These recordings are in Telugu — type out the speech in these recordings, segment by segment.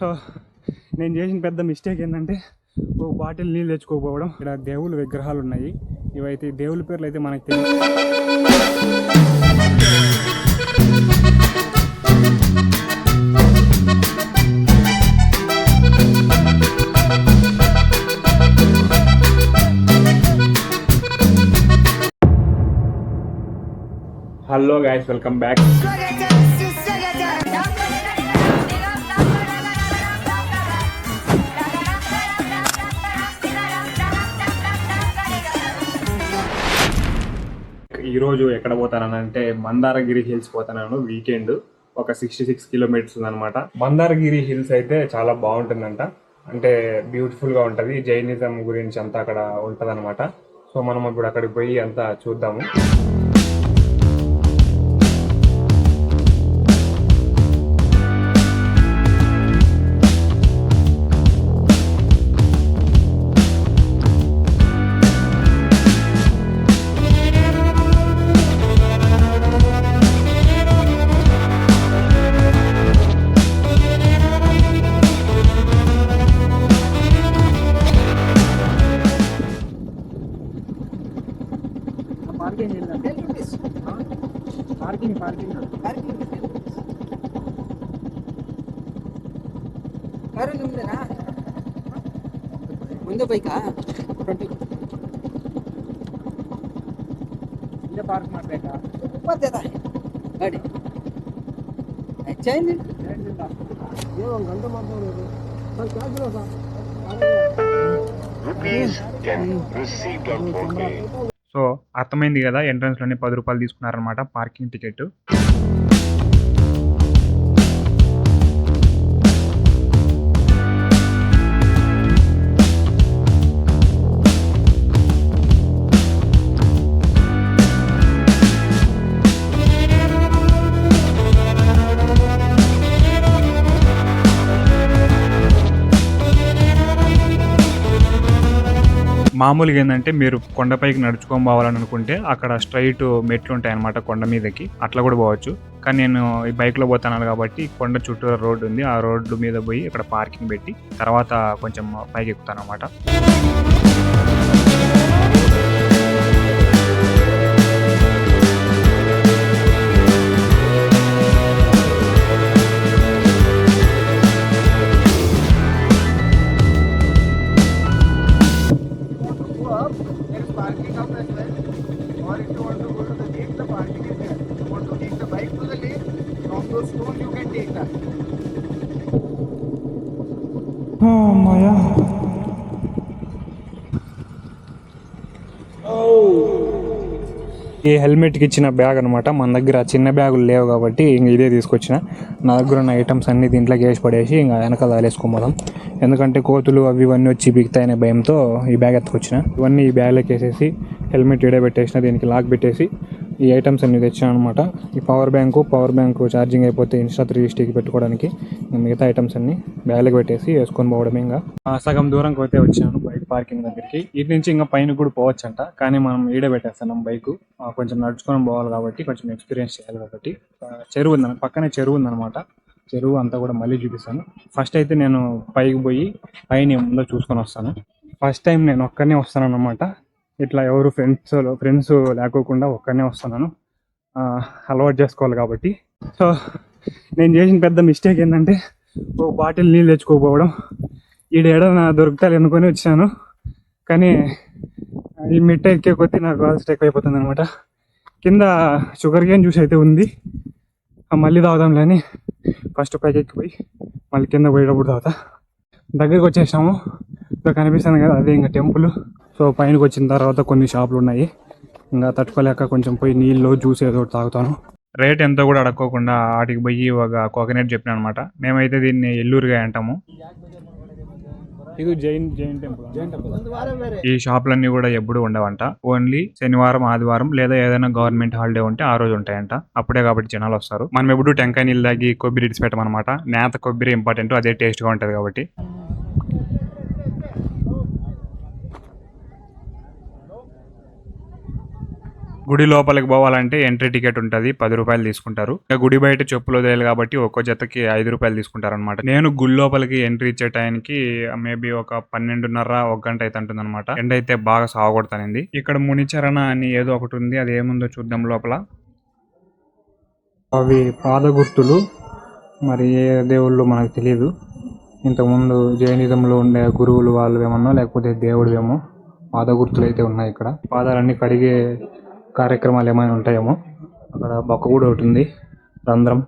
సో నేను చేసిన పెద్ద మిస్టేక్ ఏంటంటే ఒక బాటిల్ నీళ్ళు తెచ్చుకోకపోవడం. ఇక్కడ దేవుళ్ళ విగ్రహాలు ఉన్నాయి, ఇవైతే దేవుళ్ళ పేర్లు అయితే మనకు తెలియదు. Hello guys, welcome back. ఈరోజు ఎక్కడ పోతానంటే మందారగిరి హిల్స్ పోతాను. వీకెండ్ ఒక 66 కిలోమీటర్స్ ఉందన్నమాట. మందారగిరి హిల్స్ అయితే చాలా బాగుంటుందంట, అంటే బ్యూటిఫుల్గా ఉంటుంది. జైనిజం గురించి అంతా అక్కడ ఉంటుంది అనమాట. సో మనం ఇప్పుడు అక్కడికి పోయి అంతా చూద్దాము. ಮುಂದೆ ಬೈಕಾ ಇಲ್ಲೇ ಪಾರ್ಕ್ ಮಾಡಬೇಕಾ? ಬರ್ತೀರ ಗಾಡಿ ಹೆಚ್ಚಾಗಿ ಏನು ಒಂದು ಗಂಟೆ ಮಾಡ್ಬೋದು. సో అర్థమైంది కదా, ఎంట్రన్స్ లోనే 10 రూపాయలు తీసుకున్నారనమాట పార్కింగ్ టికెట్. మామూలుగా ఏంటంటే మీరు కొండపైకి నడుచుకొని పోవాలని అనుకుంటే అక్కడ స్ట్రైట్ మెట్లు ఉంటాయి అనమాట కొండ మీదకి, అట్లా కూడా పోవచ్చు. కానీ నేను ఈ బైక్లో పోతాను కాబట్టి కొండ చుట్టూ రోడ్డు ఉంది, ఆ రోడ్డు మీద పోయి ఇక్కడ పార్కింగ్ పెట్టి తర్వాత కొంచెం పైకి ఎక్కుతాను అనమాట. ఈ హెల్మెట్కి ఇచ్చిన బ్యాగ్ అనమాట. మన దగ్గర చిన్న బ్యాగులు లేవు కాబట్టి ఇంక ఇదే తీసుకొచ్చిన. నా దగ్గర ఉన్న ఐటమ్స్ అన్ని దీంట్లోకి వేసి పడేసి ఇంకా వెనకాల వేసుకోమోదాం, ఎందుకంటే కోతులు అవి ఇవన్నీ వచ్చి బిగుతాయనే భయంతో ఈ బ్యాగ్ ఎత్తుకొచ్చిన. ఇవన్నీ ఈ బ్యాగ్లోకి వేసేసి హెల్మెట్ ఇడే పెట్టేసిన, దీనికి లాక్ పెట్టేసి ఈ ఐటమ్స్ అన్ని తెచ్చాను అనమాట. ఈ పవర్ బ్యాంకు ఛార్జింగ్ అయిపోతే ఇన్స్టా 360కి పెట్టుకోవడానికి, మిగతా ఐటమ్స్ అన్ని బ్యాగ్లోకి పెట్టేసి వేసుకొని పోవడమే. ఇంకా సగం దూరంకి అయితే వచ్చాను బైక్ పార్కింగ్ దగ్గరికి. ఇటు నుంచి ఇంకా పైన కూడా పోవచ్చు అంట, కానీ మనం ఈడే పెట్టేస్తున్నాం బైక్. కొంచెం నడుచుకొని పోవాలి కాబట్టి, కొంచెం ఎక్స్పీరియన్స్ చేయాలి కాబట్టి. చెరువు ఉందన్న, పక్కనే చెరువు ఉందన్నమాట. చెరువు అంతా కూడా మళ్ళీ చూపిస్తాను. ఫస్ట్ అయితే నేను పైకి పోయి పైన ఏముందో చూసుకొని వస్తాను. ఫస్ట్ టైం నేను ఒక్కనే వస్తాను అన్నమాట. ఇట్లా ఎవరు ఫ్రెండ్స్ లేకోకుండా ఒక్కనే వస్తున్నాను, అలవాటు చేసుకోవాలి కాబట్టి. సో నేను చేసిన పెద్ద మిస్టేక్ ఏంటంటే ఒక బాటిల్ నీళ్ళు తెచ్చుకోకపోవడం. ఈడేడ నా దొరుకుతాయి అనుకొని వచ్చాను, కానీ ఈ మిట్ట ఎక్కే కొద్దీ నాకు ఆల్స్ట్ ఎక్కువ అయిపోతుంది అనమాట. కింద షుగర్ కేన్ జ్యూస్ అయితే ఉంది, మళ్ళీ తాగుదాంలే అని ఫస్ట్ పైకి ఎక్కిపోయి మళ్ళీ కింద పోయేటప్పుడు తాగుతా. దగ్గరికి వచ్చేసాము, ఇంకా కనిపిస్తుంది కదా అదే ఇంకా టెంపుల్. సో పైనకి వచ్చిన తర్వాత కొన్ని షాపులు ఉన్నాయి, ఇంకా తట్టుకోలేక కొంచెం పోయి నీళ్ళు జ్యూస్ ఏదో తాగుతాను. రేట్ ఎంతో కూడా అడక్కోకుండా వాటికి పోయి ఒక కోకోనట్ చెప్పిన అనమాట. మేమైతే దీన్ని ఎల్లూరుగాయ అంటాము. ఇది జైన్ టెంపుల్. ఈ షాపులన్నీ కూడా ఎప్పుడు ఉండవంట, ఓన్లీ శనివారం ఆదివారం లేదా ఏదైనా గవర్నమెంట్ హాలిడే ఉంటే ఆ రోజు ఉంటాయంట. అప్పుడే కాబట్టి జనాలు వస్తారు. మనం ఎప్పుడు టెంకాయ నీళ్ళు తాగి కొబ్బరి ఇడిచి పెట్టమన్నమాట. నేత కొబ్బరి ఇంపార్టెంట్, అదే టేస్ట్గా ఉంటుంది కాబట్టి. గుడి లోపలికి పోవాలంటే ఎంట్రీ టికెట్ ఉంటుంది, 10 రూపాయలు తీసుకుంటారు. ఇక గుడి బయట చెప్పులు వదిలేదు కాబట్టి ఒక్కో జతకి 5 రూపాయలు తీసుకుంటారు అనమాట. నేను గుడి లోపలికి ఎంట్రీ ఇచ్చే టైంకి మేబీ ఒక 12:30 1 గంట అయితే ఉంటుంది అనమాట. ఎండ అయితే బాగా సాగొడతానింది. ఇక్కడ మునిచరణ అని ఏదో ఒకటి ఉంది, అది ఏముందో చూద్దాం లోపల. అవి పాద గుర్తులు, మరి ఏ దేవుళ్ళు మనకు తెలియదు. ఇంతకుముందు జైనిజంలో ఉండే గురువులు వాళ్ళు ఏమన్నా లేకపోతే దేవుడు ఏమో పాద గుర్తులు అయితే ఉన్నాయి. ఇక్కడ పాదాలన్నీ కడిగే కార్యక్రమాలు ఏమైనా ఉంటాయేమో. అక్కడ బొక్క కూడా ఒకటి ఉంది, రంధ్రం.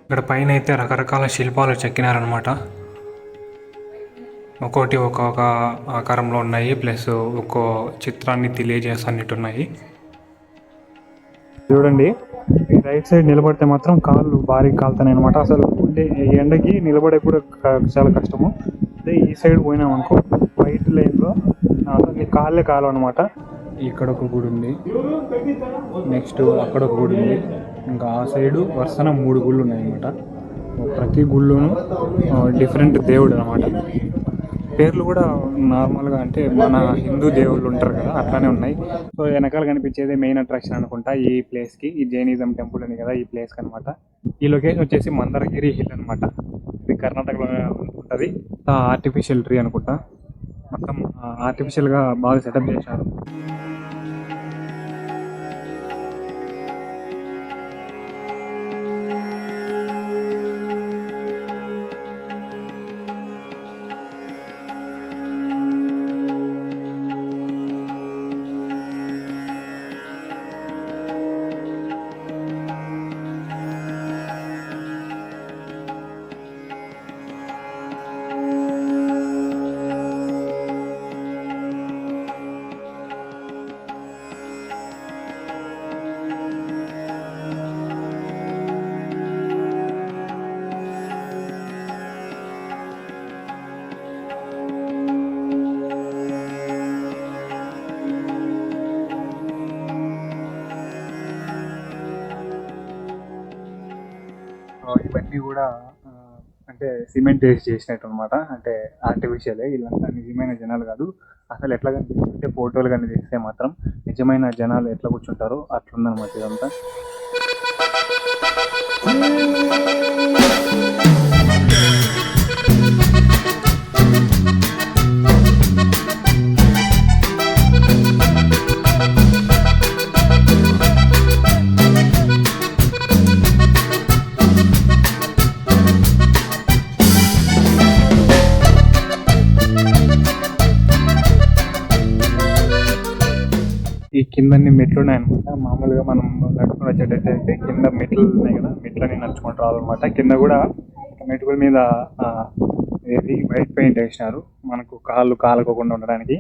ఇక్కడ పైన అయితే రకరకాల శిల్పాలు చెక్కినారనమాట. ఒక్కోటి ఒక్కొక్క ఆకారంలో ఉన్నాయి, ప్లస్ ఒక్కో చిత్రాన్ని తెలియజేస్తున్నట్టున్నాయి. చూడండి, ఈ రైట్ సైడ్ నిలబడితే మాత్రం కాళ్ళు భారీ కాలుతాయి అనమాట. అసలు అంటే ఈ ఎండకి నిలబడే కూడా చాలా కష్టము. అదే ఈ సైడ్ పోయినామనుకో వైట్ లైన్లో అసలు కాళ్ళే కాలు అనమాట. ఇక్కడ ఒక గుడి ఉంది, నెక్స్ట్ అక్కడ ఒక గుడి ఉంది, ఇంకా ఆ సైడు వరుసన 3 గుళ్ళు ఉన్నాయన్నమాట. ప్రతి గుళ్ళోనూ డిఫరెంట్ దేవుడు అనమాట. పేర్లు కూడా నార్మల్గా అంటే మన హిందూ దేవుళ్ళు ఉంటారు కదా అట్లానే ఉన్నాయి. సో వెనకాల కనిపించేది మెయిన్ అట్రాక్షన్ అనుకుంటా ఈ ప్లేస్కి. ఈ జైనిజం టెంపుల్ ఉంది కదా ఈ ప్లేస్కి అనమాట. ఈ లొకేషన్ వచ్చేసి మందరగిరి హిల్ అనమాట. ఇది కర్ణాటకలో ఉంటుంది. ఆర్టిఫిషియల్ ట్రీ అనుకుంటా, మొత్తం ఆర్టిఫిషియల్గా బాగా సెటప్ చేశారు. ఇవన్నీ కూడా అంటే సిమెంట్ వేసి చేసినట్టు అనమాట. అంటే ఆర్టిఫిషియలే, వీళ్ళంతా నిజమైన జనాలు కాదు. అసలు ఎట్లా కనిపిస్తుంటే ఫోటోలు కానీ తీస్తే మాత్రం నిజమైన జనాలు ఎట్లా కూర్చుంటారో అట్లుందనమాట ఇదంతా. ఈ కిందన్ని మెట్లు ఉన్నాయన్నమాట. మామూలుగా మనం నడుచుకుని వచ్చేటట్టయితే కింద మెట్లు ఉన్నాయి కదా, మెట్లని నడుచుకుంటూ రావాలన్నమాట. కింద కూడా మెట్టుల మీద వైట్ పెయింట్ వేసినారు మనకు కాళ్ళు కాలకోకుండా ఉండడానికి.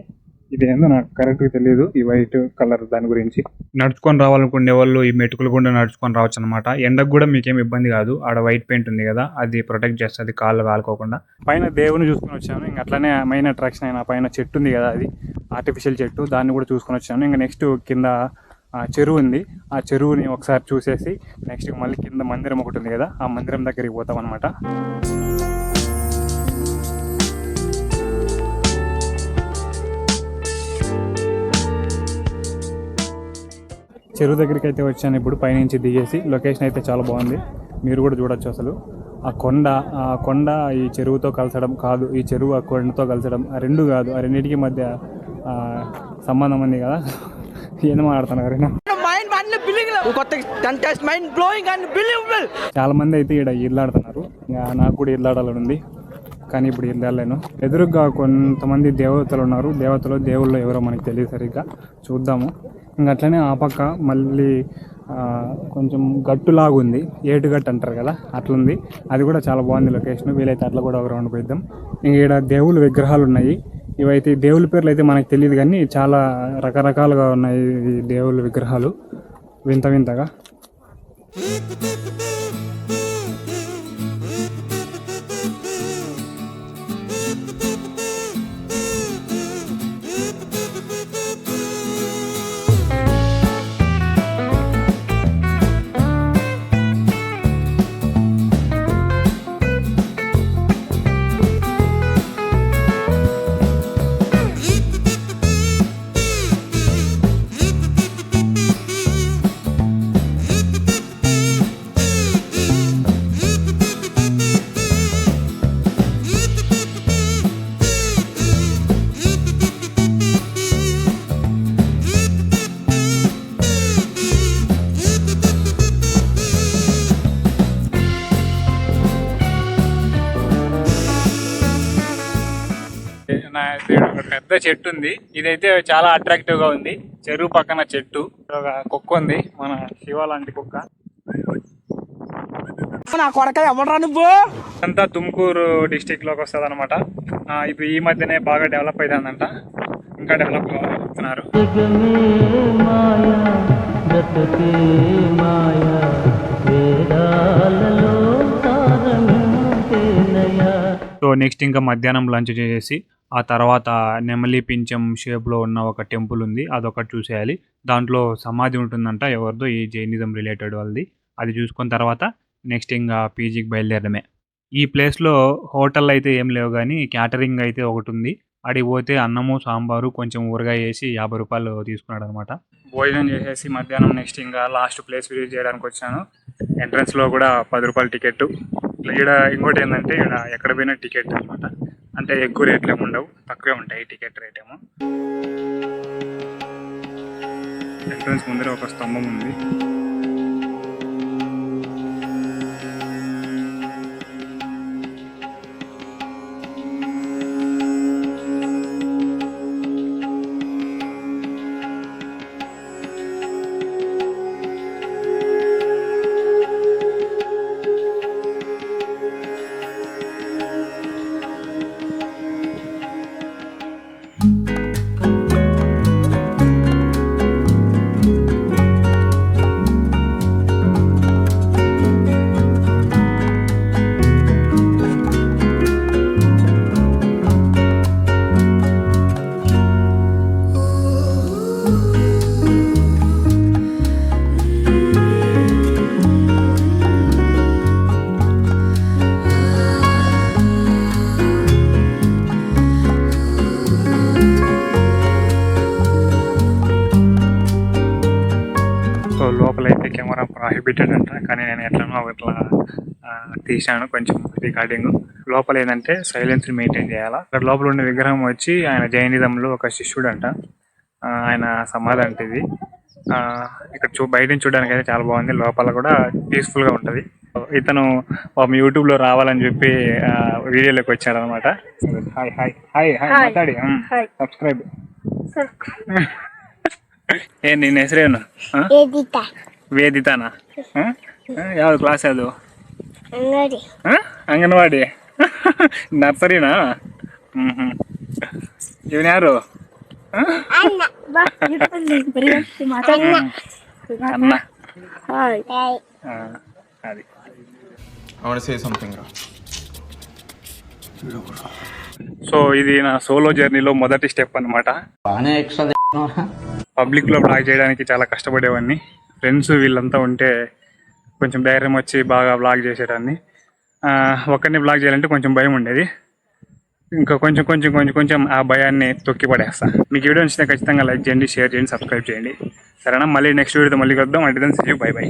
ఇదేందో నాకు కరెక్ట్గా తెలియదు ఈ వైట్ కలర్ దాని గురించి. నడుచుకొని రావాలనుకునే వాళ్ళు ఈ మెటుకులు కూడా నడుచుకొని రావచ్చు అనమాట. ఎండకు కూడా మీకేం ఇబ్బంది కాదు, ఆడ వైట్ పెయింట్ ఉంది కదా అది ప్రొటెక్ట్ చేస్తుంది కాళ్ళు కాలుకోకుండా. పైన దేవుని చూసుకొని వచ్చాను. ఇంకా అట్లనే మెయిన్ అట్రాక్షన్ అయిన పైన చెట్టు ఉంది కదా, అది ఆర్టిఫిషియల్ చెట్టు, దాన్ని కూడా చూసుకొని వచ్చాను. ఇంకా నెక్స్ట్ కింద చెరువు ఉంది, ఆ చెరువుని ఒకసారి చూసేసి నెక్స్ట్ మళ్ళీ కింద మందిరం ఒకటి ఉంది కదా, ఆ మందిరం దగ్గరికి పోతాం అనమాట. చెరువు దగ్గరికి అయితే వచ్చాను ఇప్పుడు పైనుంచి దిగేసి. లొకేషన్ అయితే చాలా బాగుంది, మీరు కూడా చూడొచ్చు. అసలు ఆ కొండ ఈ చెరువుతో కలసడం కాదు, ఈ చెరువు ఆ కొండతో కలసడం ఆ రెండు కాదు, ఆ రెండింటికి మధ్య సంబంధం ఉంది కదా. ఏం మాట్లాడుతున్నారు చాలా మంది అయితే ఇక్కడ ఈడ్లాడుతున్నారు. నాకు కూడా ఈడ్లాడాలని ఉంది, కానీ ఇప్పుడు ఈడ్లాడలేను. ఎదురుగా కొంతమంది దేవతలు ఉన్నారు, దేవుళ్ళు ఎవరో మనకి తెలియదు సరిగ్గా, చూద్దాము. ఇంకా అట్లనే ఆ పక్క మళ్ళీ కొంచెం గట్టులాగా ఉంది, ఏటుగట్టు అంటారు కదా అట్లుంది, అది కూడా చాలా బాగుంది లొకేషన్. వీలైతే అట్లా కూడా ఒక రౌండ్ పోయిద్దాం. ఇంక ఇక్కడ దేవుళ్ళ విగ్రహాలు ఉన్నాయి, ఇవైతే దేవుళ్ళ పేర్లు అయితే మనకు తెలియదు కానీ చాలా రకరకాలుగా ఉన్నాయి ఈ దేవుళ్ళ విగ్రహాలు వింత వింతగా. ఒక పెద్ద చెట్టు ఉంది, ఇదైతే చాలా అట్రాక్టివ్ గా ఉంది. చెరువు పక్కన చెట్టు, ఒక కుక్క ఉంది, మన శివ లాంటి కుక్క. అంతా తుమ్కూరు డిస్టిక్ లోకి వస్తుంది అనమాట. ఇప్పుడు ఈ మధ్యనే బాగా డెవలప్ అవుతుందంట, ఇంకా డెవలప్ అవుతున్నారు. సో నెక్స్ట్ ఇంకా మధ్యాహ్నం లంచ్ చేసేసి ఆ తర్వాత నెమలి పింఛం షేప్లో ఉన్న ఒక టెంపుల్ ఉంది, అదొకటి చూసేయాలి. దాంట్లో సమాధి ఉంటుందంట ఎవరిదో, ఈ జైనిజం రిలేటెడ్ వాళ్ళది. అది చూసుకున్న తర్వాత నెక్స్ట్ ఇంకా పీజీకి బయలుదేరడమే. ఈ ప్లేస్లో హోటల్ అయితే ఏం లేవు కానీ క్యాటరింగ్ అయితే ఒకటి ఉంది. అడిగి పోతే అన్నము సాంబారు కొంచెం ఊరగాయ వేసి 50 రూపాయలు తీసుకున్నాడు అనమాట. భోజనం చేసేసి మధ్యాహ్నం నెక్స్ట్ ఇంకా లాస్ట్ ప్లేస్ విజిట్ చేయడానికి వచ్చాను. ఎంట్రన్స్లో కూడా 10 రూపాయల టికెట్. ఇక్కడ ఇంకోటి ఏంటంటే ఇక్కడ ఎక్కడ పోయినా టికెట్ అనమాట, అంటే ఎక్కువ రేట్లు ఏమి ఉండవు, తక్కువే ఉంటాయి టికెట్ రేట్ ఏమో. ఎంట్రన్స్ ముందర ఒక స్తంభం ఉంది. లోపలైతే కెమెరా ప్రాహిబిటెడ్ అంట, కానీ నేను ఎట్లనో ఇట్లా తీశాను కొంచెం రికార్డింగ్. లోపల ఏంటంటే సైలెన్స్ మెయింటైన్ చేయాలా. అక్కడ లోపల ఉండే విగ్రహం వచ్చి ఆయన జైనిజంలో ఒక శిష్యుడు అంట, ఆయన సమాధి అంటే ఇది. ఇక్కడ బయట నుంచి చూడడానికి అయితే చాలా బాగుంది, లోపల కూడా పీస్ఫుల్గా ఉంటుంది. ఇతను యూట్యూబ్లో రావాలని చెప్పి వీడియోలోకి వచ్చాడు అనమాట. హాయ్ హాయ్ హాయ్ హాయ్ మాట్లాడి సబ్స్క్రైబ్. ఏ నిన్న ಹೆಸರೇನು? ವೇದಿತಾನಾ? ಯಾವ ಕ್ಲಾಸ್ ಅದು? ಅಂಗನವಾಡಿ ನರ್ಸರಿನಾ? ಇವನ್ ಯಾರು? అన్న. అది సో ఇది నా సోలో జర్నీలో మొదటి స్టెప్ అనమాట. పబ్లిక్లో బ్లాగ్ చేయడానికి చాలా కష్టపడేవాడిని. ఫ్రెండ్స్ వీళ్ళంతా ఉంటే కొంచెం ధైర్యం వచ్చి బాగా బ్లాగ్ చేసేదాన్ని. ఒక్కరిని బ్లాగ్ చేయాలంటే కొంచెం భయం ఉండేది. ఇంకా కొంచెం కొంచెం కొంచెం కొంచెం ఆ భయాన్ని తొక్కి పడేస్తా. మీకు వీడియో నచ్చితే ఖచ్చితంగా లైక్ చేయండి, షేర్ చేయండి, సబ్స్క్రైబ్ చేయండి. సరేనా? మళ్ళీ నెక్స్ట్ వీడియోతో మళ్ళీ వద్దాం. అంటే then see you, bye by.